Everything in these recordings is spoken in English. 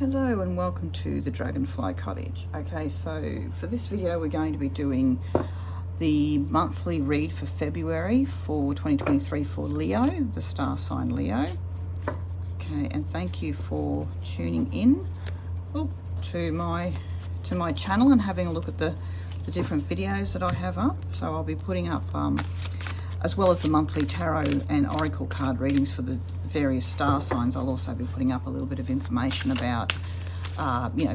Hello and welcome to the Dragonfly Cottage. Okay, so for this video we're going to be doing the monthly read for February for 2023 for Leo, the star sign Leo. Okay, and thank you for tuning in to my channel and having a look at the different videos that I have up. So I'll be putting up as well as the monthly tarot and oracle card readings for the various star signs. I'll also be putting up a little bit of information about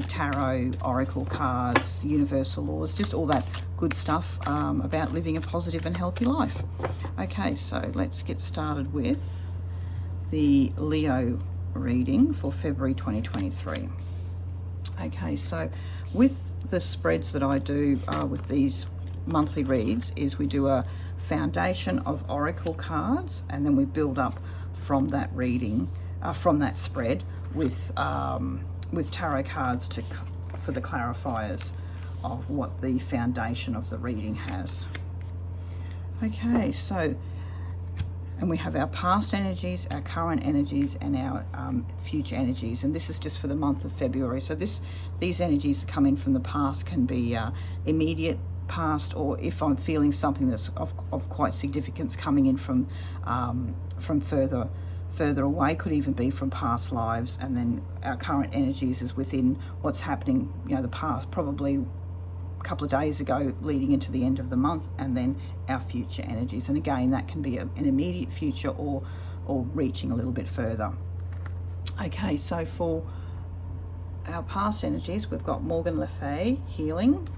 tarot, oracle cards, universal laws, just all that good stuff about living a positive and healthy life. Okay, so let's get started with the Leo reading for February 2023. Okay, so with the spreads that I do with these monthly reads is we do a foundation of oracle cards, and then we build up from that reading, from that spread with tarot cards for the clarifiers of what the foundation of the reading has. Okay, so, and we have our past energies, our current energies, and our future energies, and this is just for the month of February. So these energies that come in from the past can be immediate past, or if I'm feeling something that's of quite significance coming in from further away, could even be from past lives. And then our current energies is within what's happening, the past, probably a couple of days ago leading into the end of the month, and then our future energies. And again, that can be an immediate future or reaching a little bit further. Okay, so for our past energies, we've got Morgan Le Fay, healing.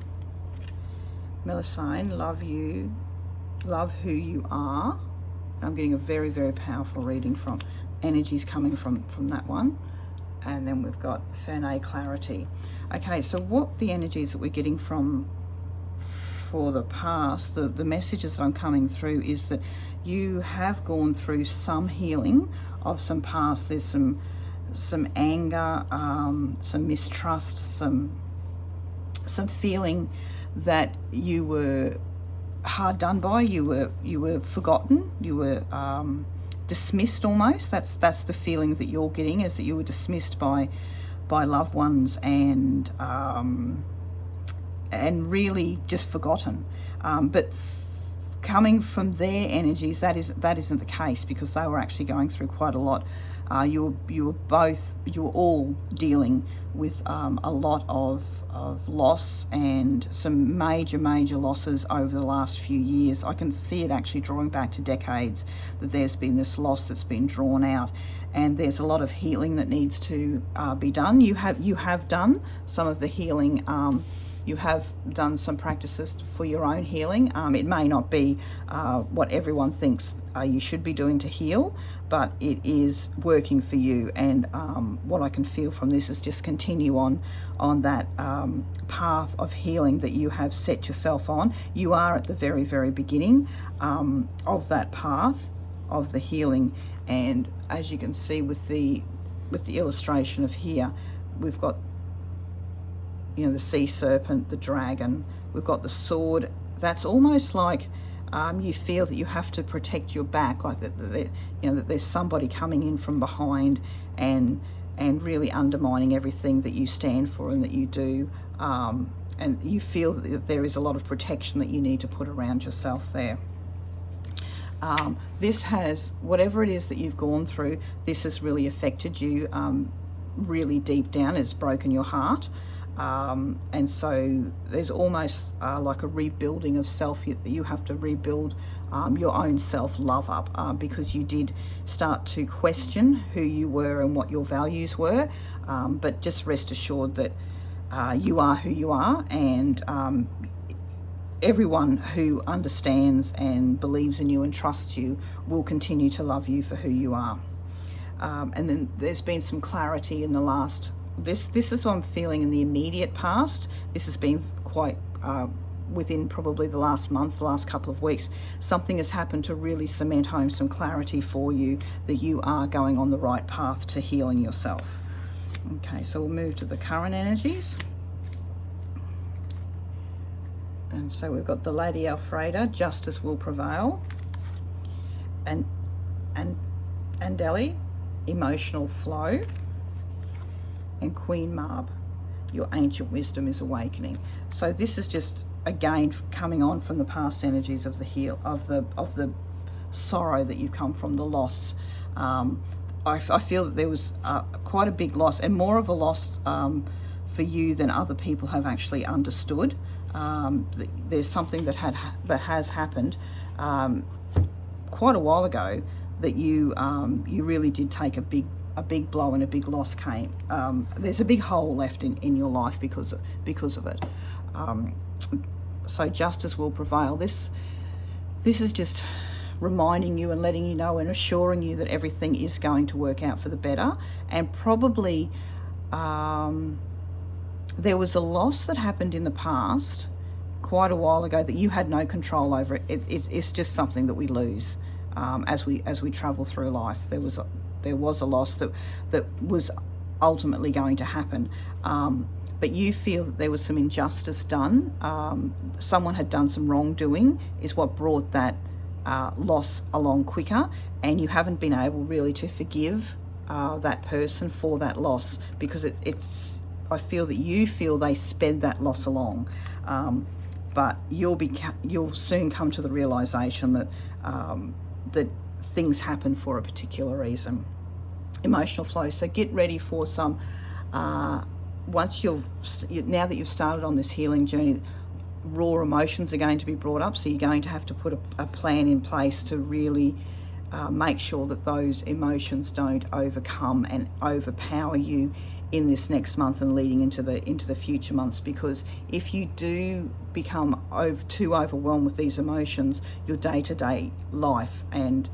Melusine, love you, love who you are. I'm getting a very, very powerful reading from energies coming from that one. And then we've got Fernay, clarity. Okay, so what the energies that we're getting for the past, the messages that I'm coming through is that you have gone through some healing of some past. There's some anger, some mistrust, some feeling that you were hard done by, you were forgotten, you were dismissed almost. That's the feeling that you're getting, is that you were dismissed by loved ones and really just forgotten. But coming from their energies, that isn't the case, because they were actually going through quite a lot. You were all dealing with a lot of loss, and some major losses over the last few years. I can see it actually drawing back to decades, that there's been this loss that's been drawn out, and there's a lot of healing that needs to be done. You have done some of the healing. You have done some practices for your own healing. It may not be what everyone thinks you should be doing to heal, but it is working for you. And what I can feel from this is just continue on that path of healing that you have set yourself on. You are at the very, very beginning of that path of the healing. And as you can see with the illustration of here, we've got the sea serpent, the dragon, we've got the sword. That's almost like you feel that you have to protect your back, like that there's somebody coming in from behind and really undermining everything that you stand for and that you do, and you feel that there is a lot of protection that you need to put around yourself there. This has, whatever it is that you've gone through, this has really affected you really deep down. It's broken your heart. And so there's almost like a rebuilding of self. You have to rebuild your own self-love up, because you did start to question who you were and what your values were. But just rest assured that you are who you are, and everyone who understands and believes in you and trusts you will continue to love you for who you are. And then there's been some clarity in the last. This is what I'm feeling in the immediate past. This has been quite within probably the last month, the last couple of weeks. Something has happened to really cement home some clarity for you that you are going on the right path to healing yourself. Okay, so we'll move to the current energies. And so we've got the Lady Alfreda, justice will prevail, and Ellie, emotional flow, and Queen Marb. Your ancient wisdom is awakening. So this is just again coming on from the past energies of the of the sorrow that you've come from, the loss. I feel that there was quite a big loss, and more of a loss for you than other people have actually understood. There's something that has happened quite a while ago that you really did take a big blow, and a big loss came. There's a big hole left in your life because of it. So justice will prevail. This is just reminding you and letting you know and assuring you that everything is going to work out for the better. And probably there was a loss that happened in the past quite a while ago that you had no control over. It's just something that we lose as we travel through life. There was a loss that was ultimately going to happen, but you feel that there was some injustice done. Someone had done some wrongdoing is what brought that loss along quicker, and you haven't been able really to forgive that person for that loss, because I feel that you feel they sped that loss along, but you'll soon come to the realization that that things happen for a particular reason. Emotional flow. So get ready for some. Once now that you've started on this healing journey, raw emotions are going to be brought up. So you're going to have to put a plan in place to really make sure that those emotions don't overcome and overpower you in this next month and leading into the future months. Because if you do become too overwhelmed with these emotions, your day-to-day life and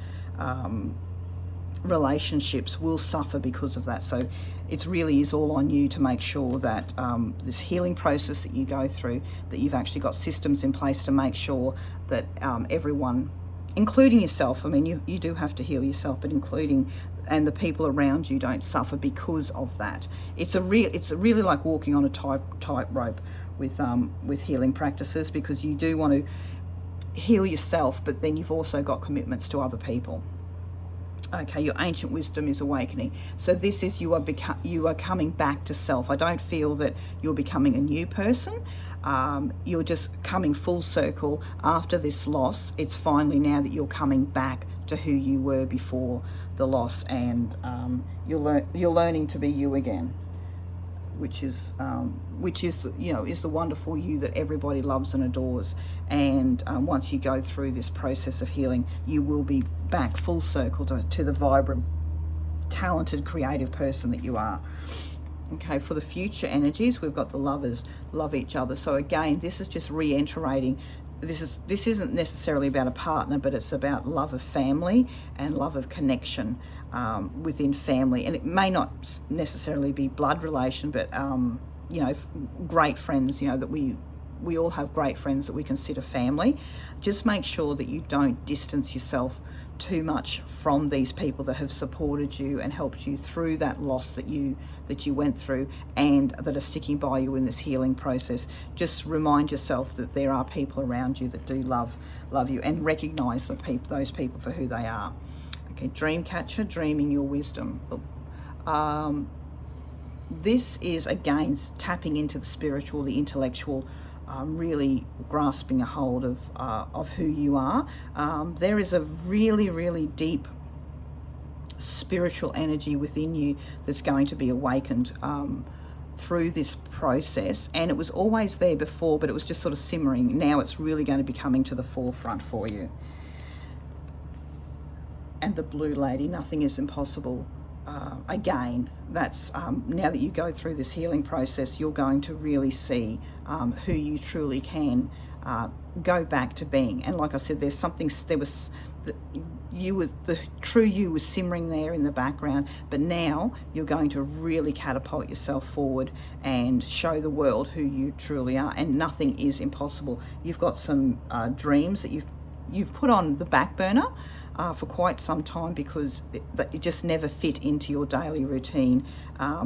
relationships will suffer because of that. So it really is all on you to make sure that this healing process that you go through, that you've actually got systems in place to make sure that everyone, including yourself, I mean, you do have to heal yourself, but including and the people around you, don't suffer because of that. It's really like walking on a tightrope with healing practices, because you do want to heal yourself, but then you've also got commitments to other people. Okay, your ancient wisdom is awakening. So this is you are coming back to self. I don't feel that you're becoming a new person. You're just coming full circle after this loss. It's finally now that you're coming back to who you were before the loss, and you're learning to be you again, which is the wonderful you that everybody loves and adores. And once you go through this process of healing, you will be back full circle to the vibrant, talented, creative person that you are. Okay, for the future energies, we've got the lovers, love each other. So again, this is just reiterating. This isn't necessarily about a partner, but it's about love of family and love of connection within family. And it may not necessarily be blood relation, but great friends. That we all have great friends that we consider family. Just make sure that you don't distance yourself too much from these people that have supported you and helped you through that loss that you went through, and that are sticking by you in this healing process. Just remind yourself that there are people around you that do love you, and recognize those people for who they are. Okay, dream catcher, dreaming your wisdom. This is again tapping into the spiritual, the intellectual, really grasping a hold of who you are. There is a really, really deep spiritual energy within you that's going to be awakened through this process, and it was always there before, but it was just sort of simmering. Now it's really going to be coming to the forefront for you. And the blue lady, nothing is impossible. Again, that's now that you go through this healing process, you're going to really see who you truly can go back to being. And like I said, the true you was simmering there in the background, but now you're going to really catapult yourself forward and show the world who you truly are. And nothing is impossible. You've got some dreams that you've put on the back burner for quite some time, because it just never fit into your daily routine,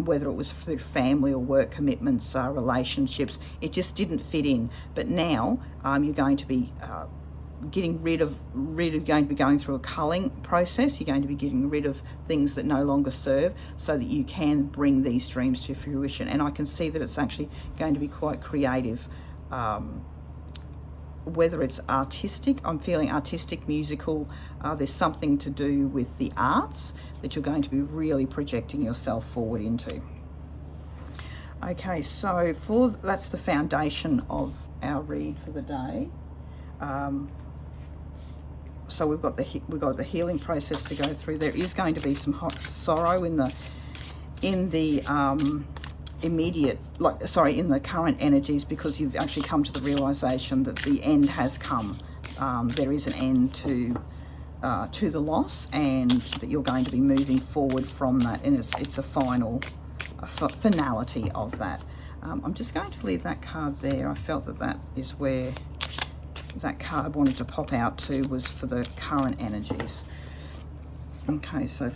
whether it was through family or work commitments, relationships. It just didn't fit in. But now you're going to be getting rid of going to be going through a culling process. You're going to be getting rid of things that no longer serve, so that you can bring these dreams to fruition. And I can see that it's actually going to be quite creative, whether it's artistic. I'm feeling artistic, musical. There's something to do with the arts that you're going to be really projecting yourself forward into. Okay, so that's the foundation of our read for the day. So we've got the healing process to go through. There is going to be some hot sorrow in the immediate, in the current energies, because you've actually come to the realization that the end has come. There is an end to the loss, and that you're going to be moving forward from that, and it's a finality of that. I'm just going to leave that card there. I felt that is where that card wanted to pop out to, was for the current energies. Okay, so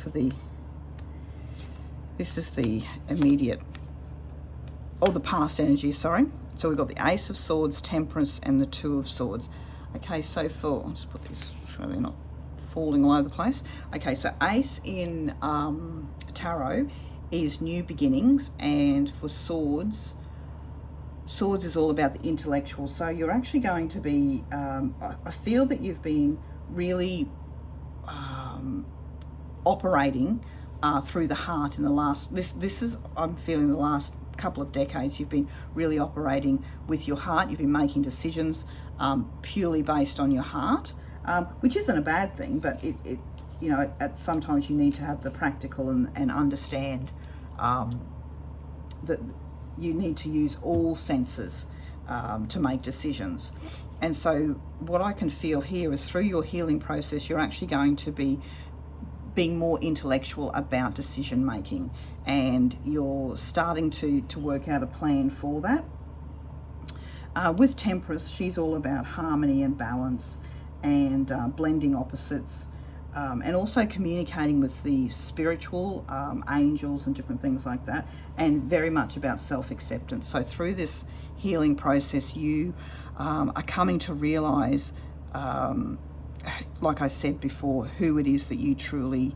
this is the immediate, or the past energy, sorry. So we've got the Ace of Swords, Temperance, and the Two of Swords. Okay, so I'll just put this so they're not falling all over the place. Okay, so Ace in Tarot is new beginnings, and for Swords is all about the intellectual. So you're actually going to be, I feel that you've been really operating through the heart in the last, I'm feeling the last couple of decades, you've been really operating with your heart. You've been making decisions purely based on your heart, which isn't a bad thing, but it at sometimes you need to have the practical and understand that you need to use all senses to make decisions. And so what I can feel here is, through your healing process, you're actually going to be being more intellectual about decision making, and you're starting to work out a plan for that. With Temperance, she's all about harmony and balance, and blending opposites, and also communicating with the spiritual angels and different things like that, and very much about self-acceptance. So through this healing process, you are coming to realize, like I said before, who it is that you truly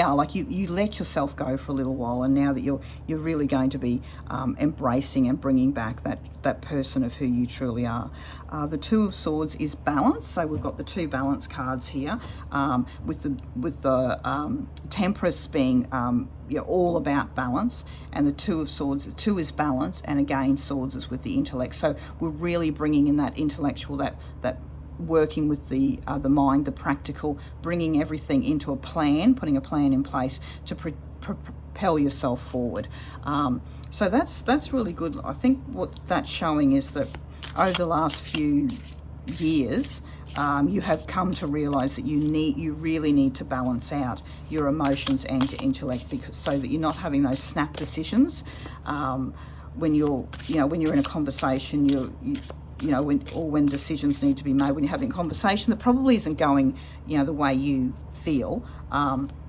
are. Like you let yourself go for a little while, and now that you're really going to be embracing and bringing back that person of who you truly are. The Two of Swords is balance, so we've got the two balance cards here, with the Temperance being all about balance, and the Two of Swords, two is balance, and again Swords is with the intellect. So we're really bringing in that intellectual, that working with the mind, the practical, bringing everything into a plan, putting a plan in place to propel yourself forward. So that's really good. I think what that's showing is that over the last few years, you have come to realize that you really need to balance out your emotions and your intellect, so that you're not having those snap decisions. When you're in a conversation, when decisions need to be made, when you're having a conversation that probably isn't going, the way you feel,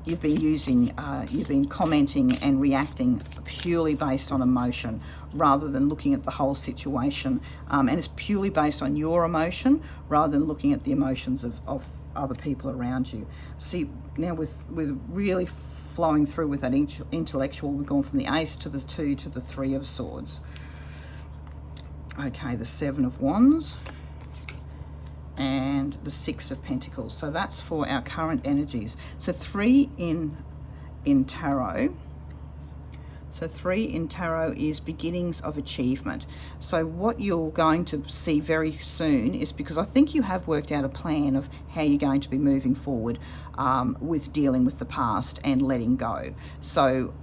you've been commenting and reacting purely based on emotion, rather than looking at the whole situation. And it's purely based on your emotion, rather than looking at the emotions of other people around you. See, now with really flowing through with that intellectual, we've gone from the Ace to the Two to the Three of Swords. Okay, the Seven of Wands and the Six of Pentacles. So that's for our current energies. So three in tarot. So 3 in tarot is beginnings of achievement. So what you're going to see very soon is, because I think you have worked out a plan of how you're going to be moving forward with dealing with the past and letting go. So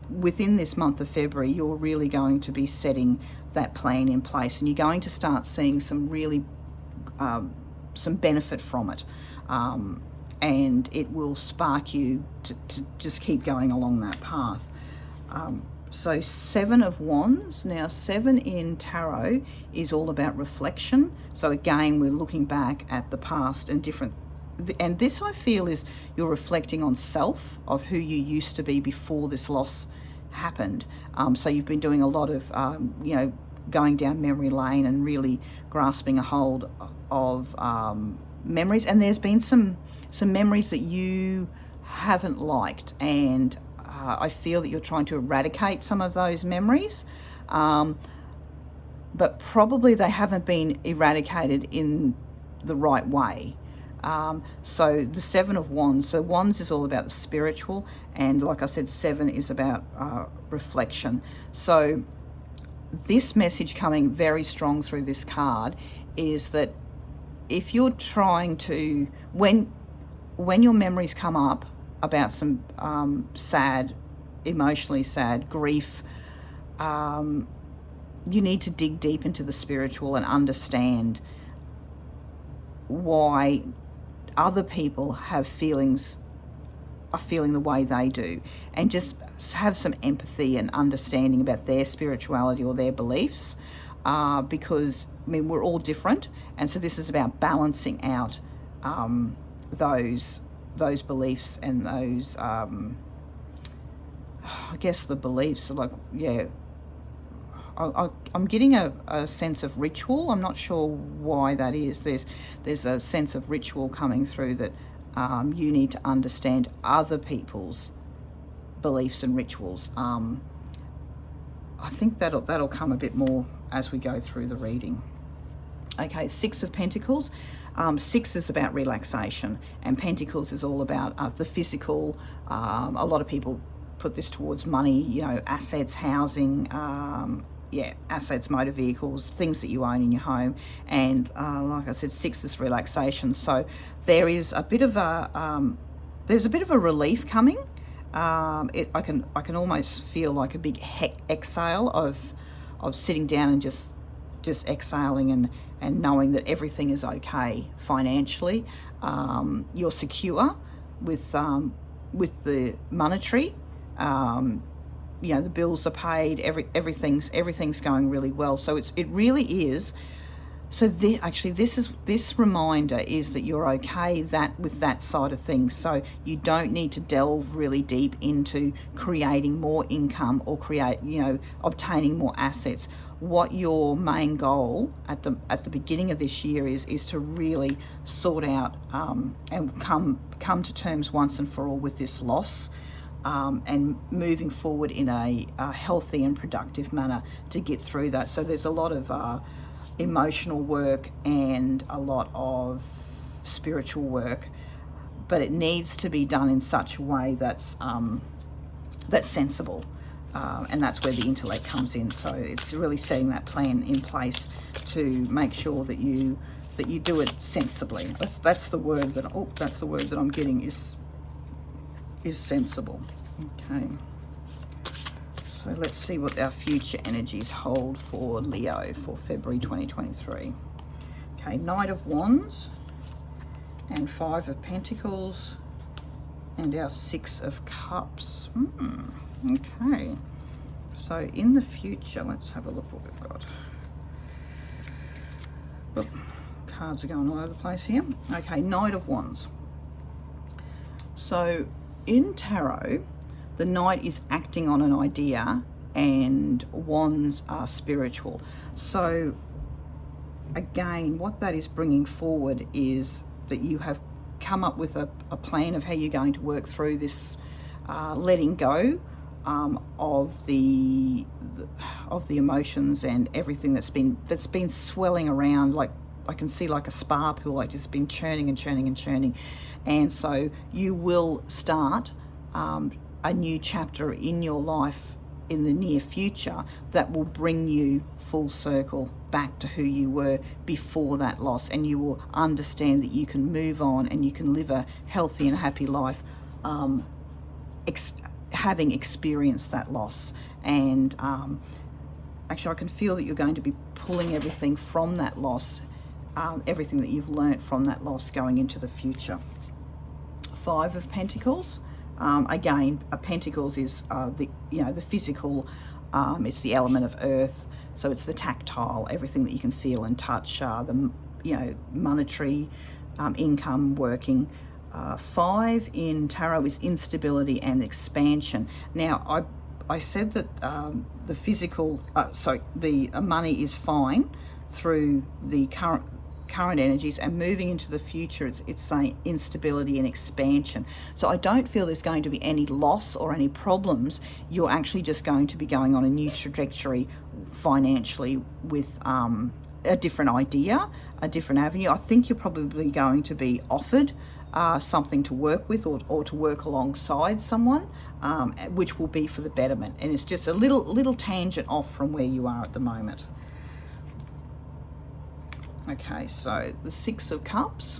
within this month of February, you're really going to be setting that plan in place, and you're going to start seeing some really some benefit from it, and it will spark you to just keep going along that path. So 7 of Wands. Now 7 in tarot is all about reflection. So again, we're looking back at the past and and this, I feel, is you're reflecting on self, of who you used to be before this loss happened. So you've been doing a lot of going down memory lane and really grasping a hold of memories. And there's been some memories that you haven't liked, and I feel that you're trying to eradicate some of those memories, but probably they haven't been eradicated in the right way. So the Seven of Wands, so Wands is all about the spiritual, and like I said, Seven is about reflection. So this message coming very strong through this card is that if you're trying to, when your memories come up about some sad, emotionally sad, grief, you need to dig deep into the spiritual and understand why other people are feeling the way they do, and just have some empathy and understanding about their spirituality or their beliefs, because I mean, we're all different, and so this is about balancing out those beliefs and those I guess the beliefs are like, yeah, I'm getting a sense of ritual. I'm not sure why that is. There's a sense of ritual coming through that you need to understand other people's beliefs and rituals. I think that'll come a bit more as we go through the reading. Okay, Six of Pentacles. Six is about relaxation, and Pentacles is all about the physical. A lot of people put this towards money, you know, assets, housing, assets, motor vehicles, things that you own in your home. And like I said, Six is relaxation. So there is a bit of a relief coming. I can almost feel like a big exhale of sitting down and just exhaling and knowing that everything is okay financially. You're secure with the monetary. You know, the bills are paid. Everything's going really well. So it really is. So this reminder is that you're okay with that side of things. So you don't need to delve really deep into creating more income or obtaining more assets. What your main goal at the beginning of this year is to really sort out and come to terms once and for all with this loss. And moving forward in a healthy and productive manner to get through that. So there's a lot of emotional work and a lot of spiritual work, but it needs to be done in such a way that's sensible, and that's where the intellect comes in. So it's really setting that plan in place to make sure that you do it sensibly. That's the word that I'm getting is sensible. Okay, so let's see what our future energies hold for Leo for February 2023. Okay, Knight of Wands and Five of Pentacles and our Six of Cups. Okay, so in the future, let's have a look what we've got. Well, cards are going all over the place here. Okay, Knight of Wands. So in tarot, the Knight is acting on an idea, and Wands are spiritual. So again, what that is bringing forward is that you have come up with a plan of how you're going to work through this letting go of the emotions and everything that's been swelling around. Like I can see like a spa pool, like just been churning and churning and churning. And so you will start a new chapter in your life in the near future that will bring you full circle back to who you were before that loss, and you will understand that you can move on and you can live a healthy and happy life having experienced that loss. And actually I can feel that you're going to be pulling everything from that loss, everything that you've learnt from that loss going into the future. Five of Pentacles. Again, Pentacles is the physical. It's the element of earth, so it's the tactile, everything that you can feel and touch. The monetary income working. Five in tarot is instability and expansion. Now, I said that the physical, the money is fine through the current energies, and moving into the future, it's saying instability and expansion. So I don't feel there's going to be any loss or any problems. You're actually just going to be going on a new trajectory financially with a different idea, a different avenue. I think you're probably going to be offered something to work with, or to work alongside someone, which will be for the betterment. And it's just a little tangent off from where you are at the moment. Okay, so the Six of Cups.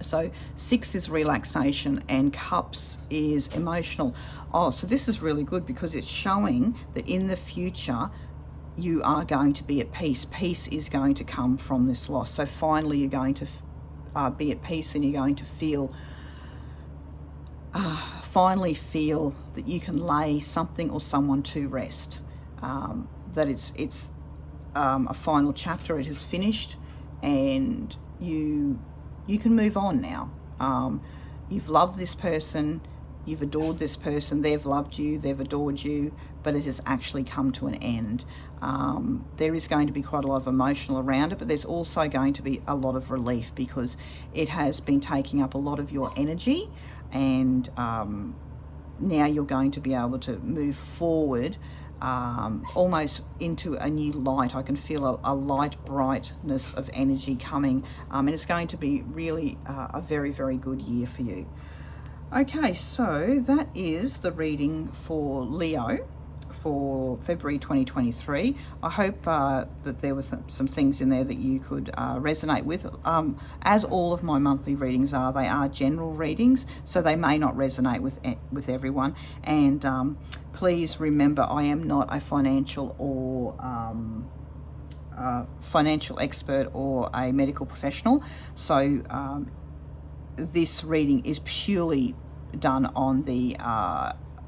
So 6 is relaxation and Cups is emotional. Oh, so this is really good because it's showing that in the future you are going to be at peace. Peace is going to come from this loss. So finally you're going to be at peace, and you're going to feel, finally feel that you can lay something or someone to rest. That it's a final chapter. It has finished, and you can move on now. You've loved this person, you've adored this person, they've loved you, they've adored you, but it has actually come to an end. There is going to be quite a lot of emotional around it, but there's also going to be a lot of relief because it has been taking up a lot of your energy, and now you're going to be able to move forward almost into a new light. I can feel a light brightness of energy coming, and it's going to be really a very, very good year for you. Okay, so that is the reading for Leo for February 2023. I hope that there were some things in there that you could resonate with. As all of my monthly readings are, they are general readings, so they may not resonate with everyone. And please remember, I am not a financial or financial expert or a medical professional, so this reading is purely done on the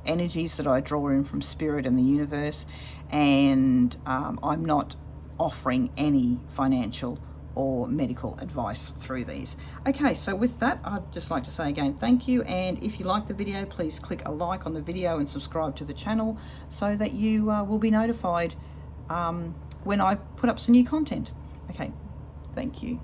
energies that I draw in from Spirit and the universe, and I'm not offering any financial or medical advice through these. Okay, so with that, I'd just like to say again thank you, and if you like the video, please click a like on the video and subscribe to the channel so that you will be notified when I put up some new content. Okay, thank you.